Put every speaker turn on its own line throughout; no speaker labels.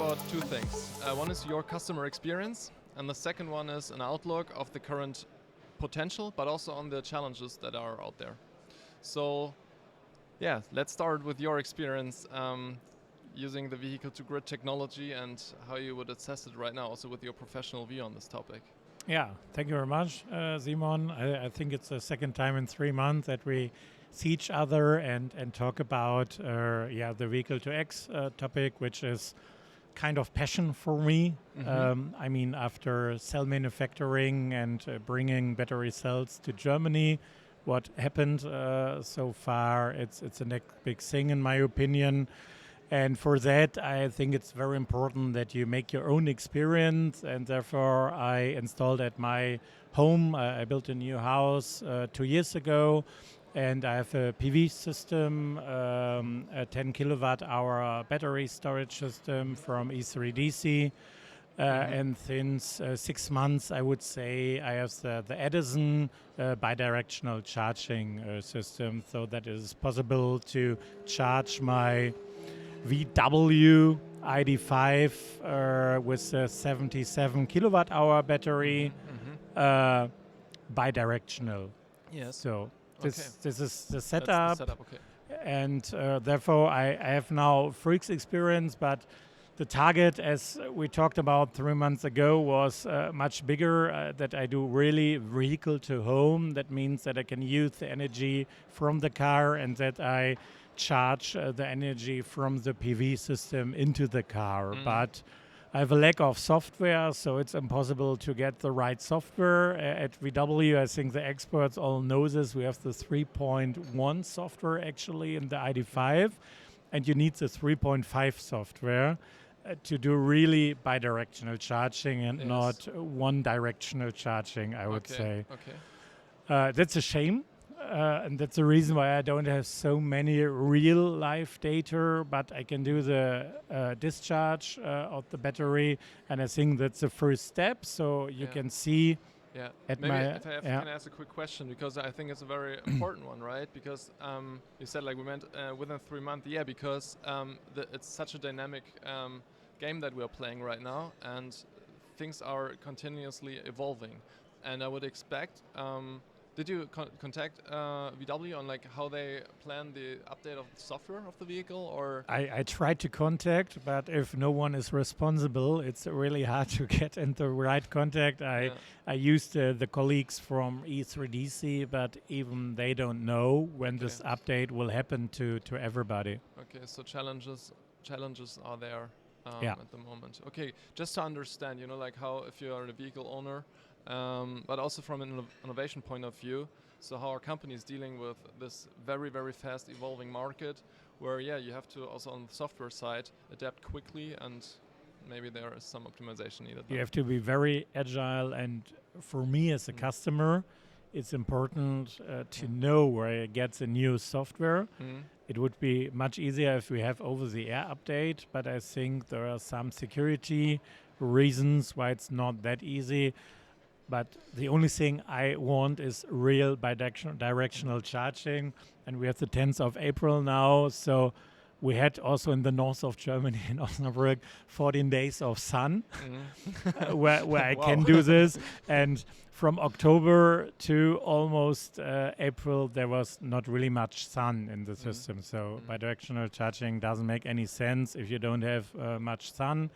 about two things. One is your customer experience, and the second one is an outlook of the current potential, but also on the challenges that are out there. So, yeah, let's start with your experience using the vehicle-to-grid technology and how you would assess it right now, also with your professional view on this topic.
Yeah, thank you very much, Simon. I think it's the second time in 3 months that we see each other and talk about the vehicle-to-X topic, which is kind of passion for me.
Mm-hmm.
After cell manufacturing and bringing battery cells to Germany, what happened so far, it's a next big thing in my opinion. And for that, I think it's very important that you make your own experience. And therefore, I installed at my home. I built a new house 2 years ago. And I have a PV system, a 10 kilowatt hour battery storage system from E3DC. And since 6 months, I would say, I have the Edison bidirectional charging system. So that it is possible to charge my VW ID.5 with a 77 kilowatt hour battery bidirectional.
Yes.
So this is the
That's
setup.
the setup, okay.
And therefore I have now freaks experience, but the target, as we talked about 3 months ago, was much bigger, that I do really vehicle to home. That means that I can use the energy from the car and that I charge the energy from the PV system into the car. But I have a lack of software, so it's impossible to get the right software. At VW, I think the experts all know this. We have the 3.1 software actually in the ID.5, and you need the 3.5 software to do really bidirectional charging and not one-directional charging, I would say.
Okay.
That's a shame. And that's the reason why I don't have so many real life data, but I can do the discharge of the battery, and I think that's the first step. So you can see.
Yeah,
at
maybe
my,
if I can ask a quick question, because I think it's a very important one, right? Because you said like we went within 3 months, because it's such a dynamic game that we're playing right now, and things are continuously evolving. And I would expect. Did you contact VW on like how they plan the update of the software of the vehicle, or?
I tried to contact, but if no one is responsible, it's really hard to get into the right contact. I used the colleagues from E3DC, but even they don't know when this update will happen to everybody.
Okay, so challenges are there at the moment. Okay, just to understand, like how if you are a vehicle owner. But also from an innovation point of view, so how our company is dealing with this very, very fast evolving market where, you have to also on the software side adapt quickly, and maybe there is some optimization needed.
You have to be very agile, and for me as a customer, it's important to know where I get the new software. It would be much easier if we have over-the-air update, but I think there are some security reasons why it's not that easy. But the only thing I want is real bidirectional charging. And we have the 10th of April now. So we had also in the north of Germany, in Osnabrück, 14 days of sun, where I can do this. And from October to almost April, there was not really much sun in the system. So bidirectional charging doesn't make any sense if you don't have much sun.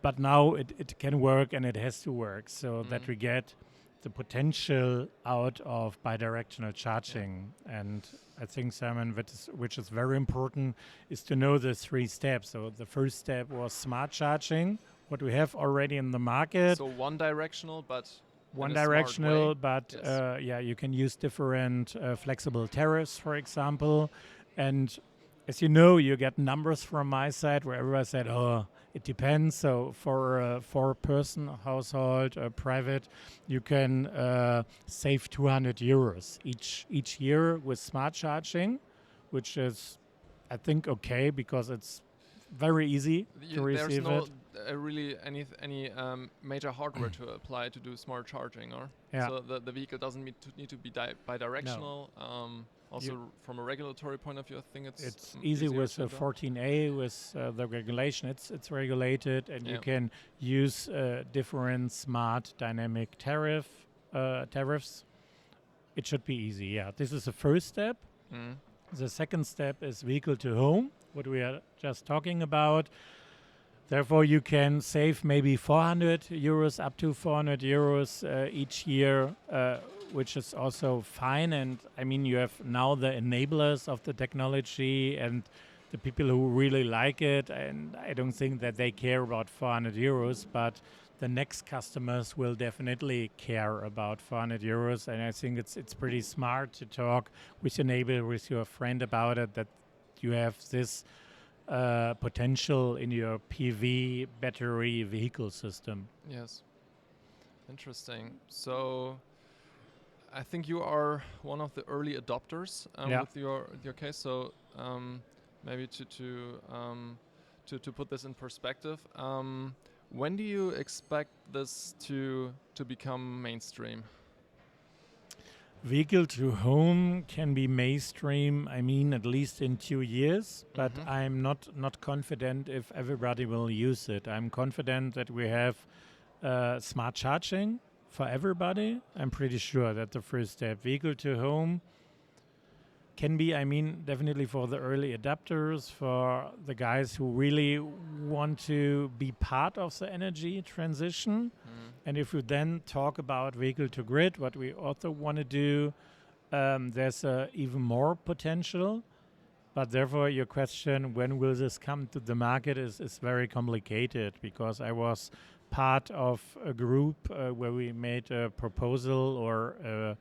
But now it can work, and it has to work, so that we get the potential out of bidirectional charging. And I think, Simon, which is very important, is to know the 3 steps. So the first step was smart charging, what we have already in the market.
So one-directional, but
one-directional, but you can use different flexible tariffs, for example. And as you know, you get numbers from my side where everyone said, it depends. So for a 4-person household, private, you can save 200 euros each year with smart charging, which is, I think, okay, because it's very easy to receive it.
really any major hardware to apply to do smart charging, or so the vehicle doesn't need to be bidirectional. No. Also, from a regulatory point of view, I think
it's easy with 14A with the regulation. It's regulated, and you can use different smart dynamic tariffs. It should be easy. Yeah, this is the first step. The second step is vehicle to home, what we are just talking about. Therefore, you can save maybe 400 euros, up to 400 euros each year, which is also fine. And I mean, you have now the enablers of the technology and the people who really like it. And I don't think that they care about 400 euros, but the next customers will definitely care about 400 euros. And I think it's pretty smart to talk with your neighbor, with your friend about it, that you have this potential in your PV battery vehicle system.
Yes. Interesting. So I think you are one of the early adopters with your case. So maybe to put this in perspective, when do you expect this to become mainstream?
Vehicle to home can be mainstream, I mean, at least in 2 years, but I'm not confident if everybody will use it. I'm confident that we have smart charging for everybody. I'm pretty sure that the first step, vehicle to home, can be, I mean, definitely for the early adapters, for the guys who really want to be part of the energy transition. And if we then talk about vehicle to grid, what we also want to do, there's even more potential. But therefore, your question, when will this come to the market, is very complicated, because I was part of a group where we made a proposal or a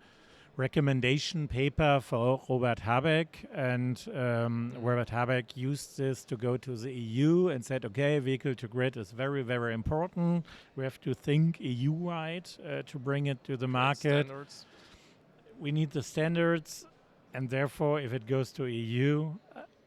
recommendation paper for Robert Habeck, and Robert Habeck used this to go to the EU and said, okay, vehicle to grid is very, very important. We have to think EU-wide to bring it to the market.
Standards.
We need the standards, and therefore, if it goes to EU,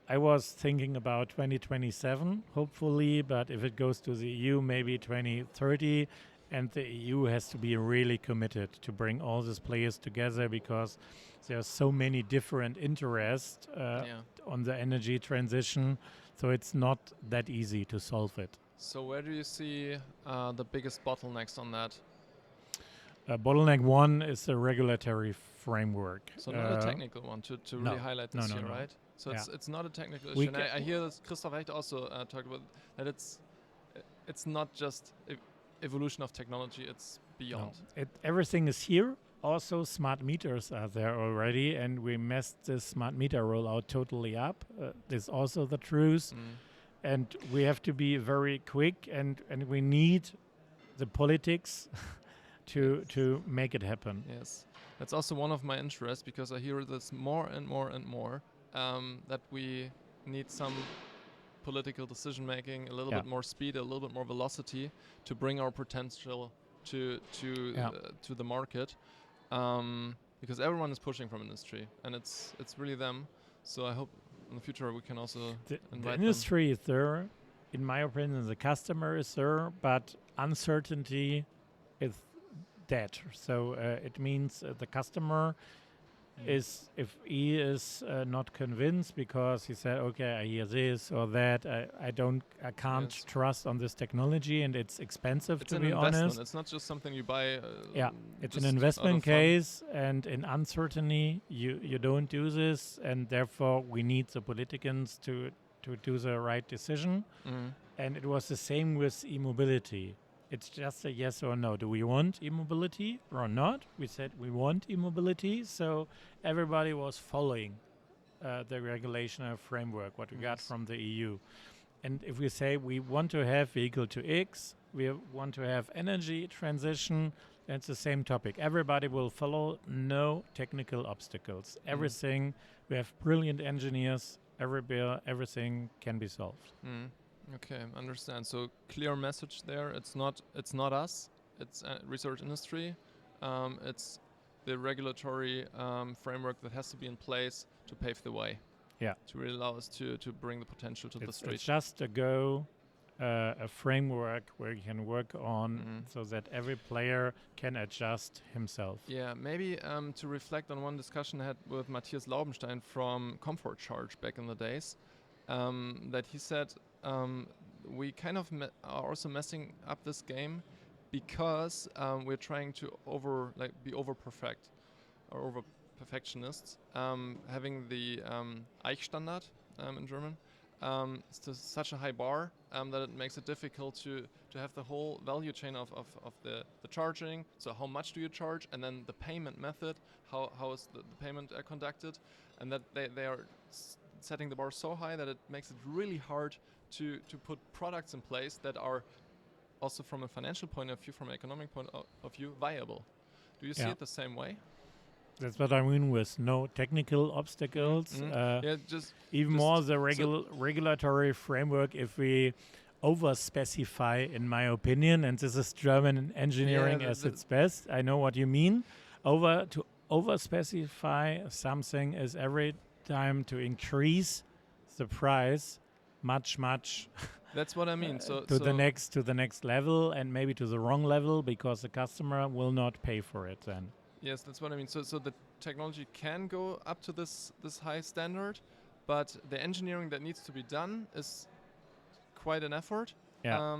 I was thinking about 2027, hopefully, but if it goes to the EU, maybe 2030. And the EU has to be really committed to bring all these players together, because there are so many different interests on the energy transition. So it's not that easy to solve it.
So where do you see the biggest bottlenecks on that?
Bottleneck one is the regulatory framework.
So not a technical one to really highlight this here, right? So it's not a technical issue. And I hear that Christoph Hecht also talked about that it's not just evolution of technology, it's beyond.
No, everything is here. Also, smart meters are there already, and we messed this smart meter rollout totally up. This is also the truth. And we have to be very quick, and we need the politics to make it happen.
Yes, that's also one of my interests, because I hear this more and more and more, that we need some political decision making, a little bit more speed, a little bit more velocity to bring our potential to the market, because everyone is pushing from industry, and it's really them. So I hope in the future we can also invite
the industry is there. In my opinion, the customer is there, but uncertainty is dead. So it means the customer is, if he is not convinced because he said, okay, I hear this or that, I can't trust on this technology, and it's expensive, to be honest.
It's not just something you buy.
It's an investment case, and in uncertainty you don't do this, and therefore we need the politicians to do the right decision. And it was the same with e-mobility. It's just a yes or no. Do we want e-mobility or not? We said we want e-mobility, so everybody was following the regulation framework, what we got from the EU. And if we say we want to have vehicle to X, we want to have energy transition, it's the same topic. Everybody will follow, no technical obstacles. Everything, we have brilliant engineers, everything can be solved.
Okay, understand. So clear message there. It's not us. It's research industry. It's the regulatory framework that has to be in place to pave the way.
Yeah.
To really allow us to bring the potential to the street.
It's just a go a framework where you can work on so that every player can adjust himself.
Yeah, maybe to reflect on one discussion I had with Matthias Laubenstein from Comfort Charge back in the days, that he said we kind of are also messing up this game because we're trying to be over perfect or over perfectionists, having the Eichstandard in German. It's to such a high bar that it makes it difficult to have the whole value chain of the charging. So how much do you charge, and then the payment method, how is the payment conducted, and that they are setting the bar so high that it makes it really hard to put products in place that are also from a financial point of view, from an economic point of view, viable. Do you see it the same way?
That's what I mean with no technical obstacles. Even more the regulatory framework, if we over-specify, in my opinion, and this is German engineering at its best. I know what you mean. To over-specify something is every time to increase the price much.
That's what I mean.
To the next level, and maybe to the wrong level, because the customer will not pay for it then.
Yes, that's what I mean. So the technology can go up to this high standard, but the engineering that needs to be done is quite an effort.
Yeah.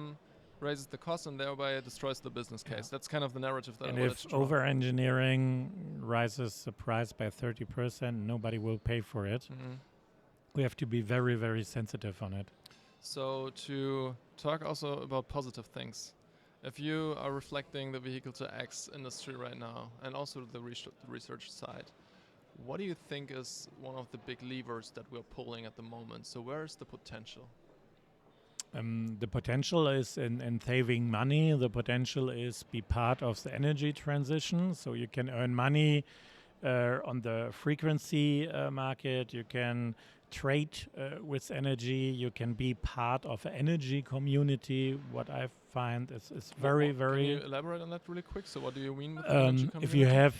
Raises the cost and thereby destroys the business case. Yeah. That's kind of the narrative that I wanted to draw.
And if over-engineering rises the price by 30%, nobody will pay for it. We have to be very, very sensitive on it.
So to talk also about positive things, if you are reflecting the vehicle-to-X industry right now, and also the research side, what do you think is one of the big levers that we're pulling at the moment? So where is the potential?
The potential is in saving money. The potential is be part of the energy transition. So you can earn money on the frequency market. You can trade with energy. You can be part of an energy community. What I find is very.
Can you elaborate on that really quick? So what do you mean with
energy community? If you have,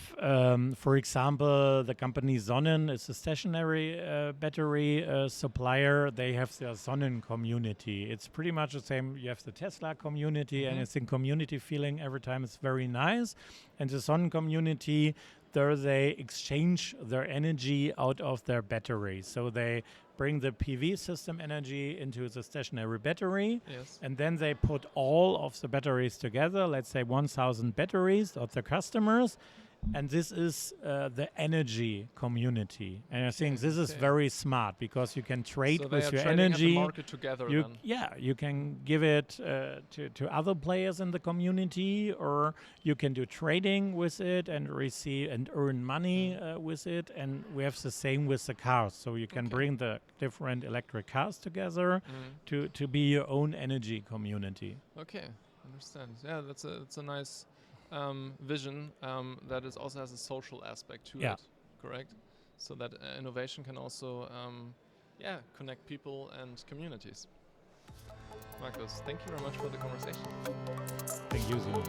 for example, the company Sonnen is a stationary battery supplier. They have their Sonnen community. It's pretty much the same. You have the Tesla community, and it's a community feeling every time. It's very nice. And the Sonnen community, there they exchange their energy out of their battery. So they bring the PV system energy into the stationary battery, and then they put all of the batteries together, let's say 1,000 batteries of the customers, and this is the energy community. And I think this is very smart, because you can trade with your energy.
At the market together,
you can give it to other players in the community, or you can do trading with it and receive and earn money with it. And we have the same with the cars. So you can bring the different electric cars together to be your own energy community.
Okay, understand. Yeah, that's a nice vision that also has a social aspect to it, correct? So that innovation can also connect people and communities. Markus, thank you very much for the conversation.
Thank you, Simon.